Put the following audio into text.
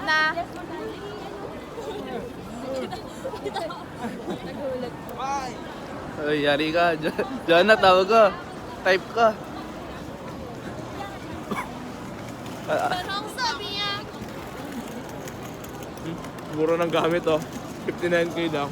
na. Ay, yari ka. Diyan na, tawag ka. Type ka. Ano ang sabi niya? Mura ng gamit oh. 59k daw.